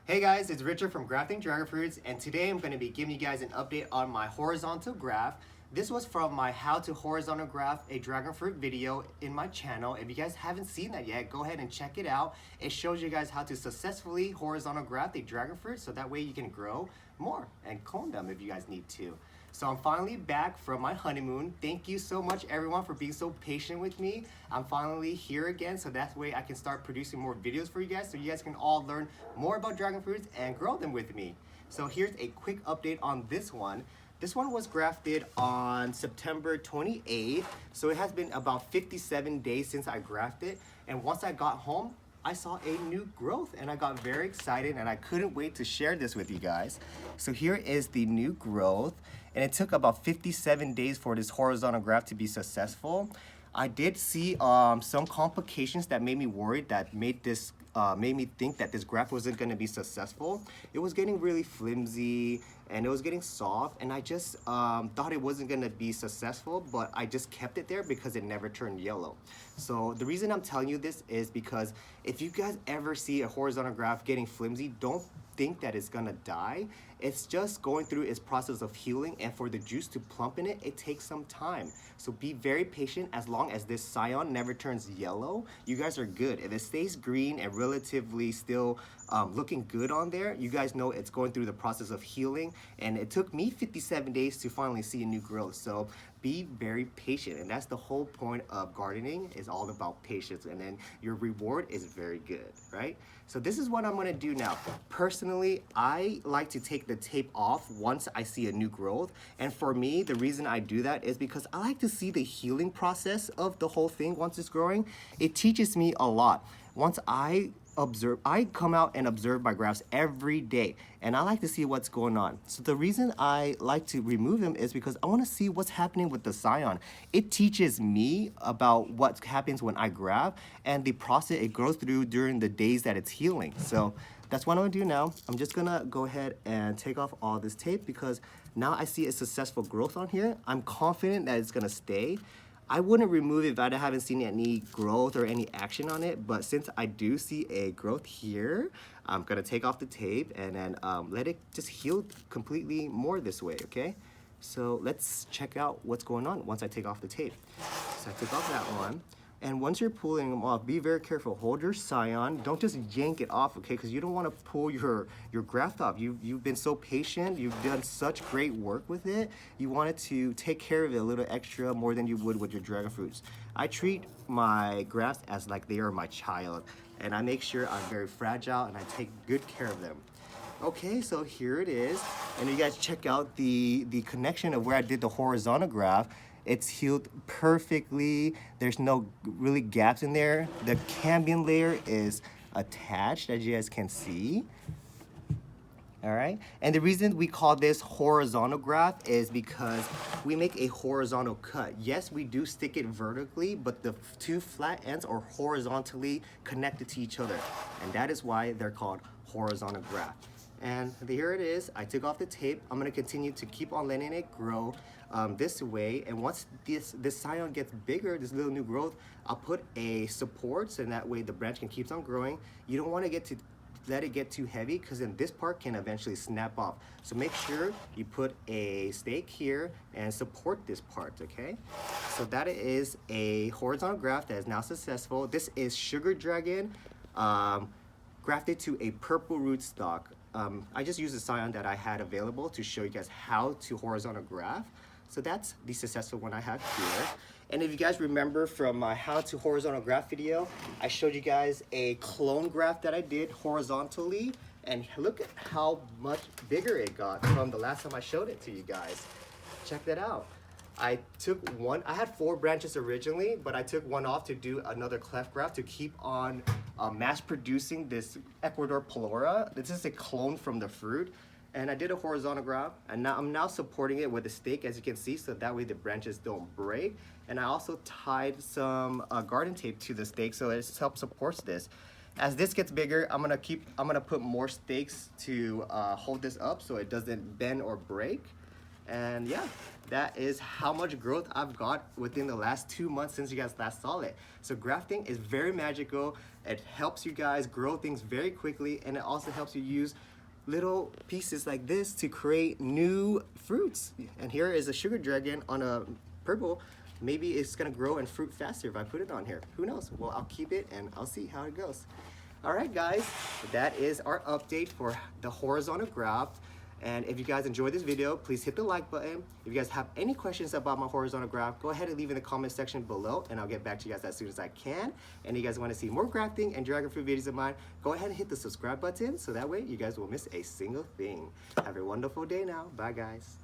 Hey guys, it's Richard from Grafting Dragon Fruits, and today I'm going to be giving you guys an update on my horizontal graft. This was from my how to horizontal graft a dragon fruit video in my channel. If you guys haven't seen that yet, go ahead and check it out. It shows you guys how to successfully horizontal graft a dragon fruit so that way you can grow more and clone them if you guys need to. So I'm finally back from my honeymoon. Thank you so much everyone for being so patient with me. I'm finally here again, so that way I can start producing more videos for you guys so you guys can all learn more about dragon fruits and grow them with me. So here's a quick update on this one. This one was grafted on September 28th, so it has been about 57 days since I grafted, and once I got home, I saw a new growth and I got very excited and I couldn't wait to share this with you guys. So here is the new growth, and it took about 57 days for this horizontal graft to be successful. I did see some complications that made me worried, that made me think that this graft wasn't going to be successful. It was getting really flimsy and it was getting soft, and I just thought it wasn't going to be successful, but I just kept it there because it never turned yellow. So the reason I'm telling you this is because if you guys ever see a horizontal graft getting flimsy, don't think that it's gonna die. It's just going through its process of healing, and for the juice to plump in it, it takes some time. So be very patient. As long as this scion never turns yellow, you guys are good. If it stays green and relatively still looking good on there, you guys know it's going through the process of healing, and it took me 57 days to finally see a new growth. So be very patient, and that's the whole point of gardening, is all about patience, and then your reward is very good, right? So this is what I'm gonna do now. Personally, I like to take the tape off once I see a new growth, and for me, the reason I do that is because I like to see the healing process of the whole thing once it's growing. It teaches me a lot. Once I come out and observe my grafts every day, and I like to see what's going on. So the reason I like to remove them is because I want to see what's happening with the scion. It teaches me about what happens when I graft and the process it goes through during the days that it's healing. So that's what I'm gonna do now. I'm just gonna go ahead and take off all this tape because now I see a successful growth on here. I'm confident that it's gonna stay. I wouldn't remove it if I haven't seen any growth or any action on it, but since I do see a growth here, I'm gonna take off the tape and then let it just heal completely more this way, okay? So let's check out what's going on once I take off the tape. So I took off that one. And once you're pulling them off, be very careful. Hold your scion. Don't just yank it off, okay? Because you don't want to pull your graft off. You've been so patient. You've done such great work with it. You wanted to take care of it a little extra more than you would with your dragon fruits. I treat my grafts as like they are my child. And I make sure I'm very fragile and I take good care of them. Okay, so here it is. And you guys check out the connection of where I did the horizontal graft. It's healed perfectly. There's no really gaps in there. The cambium layer is attached, as you guys can see. All right, and the reason we call this horizontal graft is because we make a horizontal cut. Yes, we do stick it vertically, but the two flat ends are horizontally connected to each other, and that is why they're called horizontal graft. And here it is. I took off the tape. I'm gonna continue to keep on letting it grow this way, and once this scion gets bigger, this little new growth, I'll put a support so that way the branch can keep on growing. You don't want to let it get too heavy because then this part can eventually snap off. So make sure you put a stake here and support this part, okay? So that is a horizontal graft that is now successful. This is sugar dragon grafted to a purple rootstock. I just used the scion that I had available to show you guys how to horizontal graft. So that's the successful one I have here. And if you guys remember from my how to horizontal graft video, I showed you guys a clone graft that I did horizontally. And look at how much bigger it got from the last time I showed it to you guys. Check that out. I took one, I had 4 branches originally, but I took one off to do another cleft graft to keep on mass producing this Ecuador Pelora. This is a clone from the fruit. And I did a horizontal graft, and now I'm supporting it with a stake, as you can see, so that way the branches don't break. And I also tied some garden tape to the stake, so it helps support this. As this gets bigger, I'm gonna put more stakes to hold this up so it doesn't bend or break. And yeah, that is how much growth I've got within the last 2 months since you guys last saw it. So grafting is very magical. It helps you guys grow things very quickly, and it also helps you use little pieces like this to create new fruits. And here is a sugar dragon on a purple. Maybe it's gonna grow and fruit faster if I put it on here. Who knows? Well, I'll keep it and I'll see how it goes. All right, guys, that is our update for the horizontal graft. And if you guys enjoyed this video, please hit the like button. If you guys have any questions about my horizontal graft, go ahead and leave in the comment section below, and I'll get back to you guys as soon as I can. And if you guys want to see more grafting and dragon fruit videos of mine, go ahead and hit the subscribe button so that way you guys won't miss a single thing. Have a wonderful day now. Bye, guys.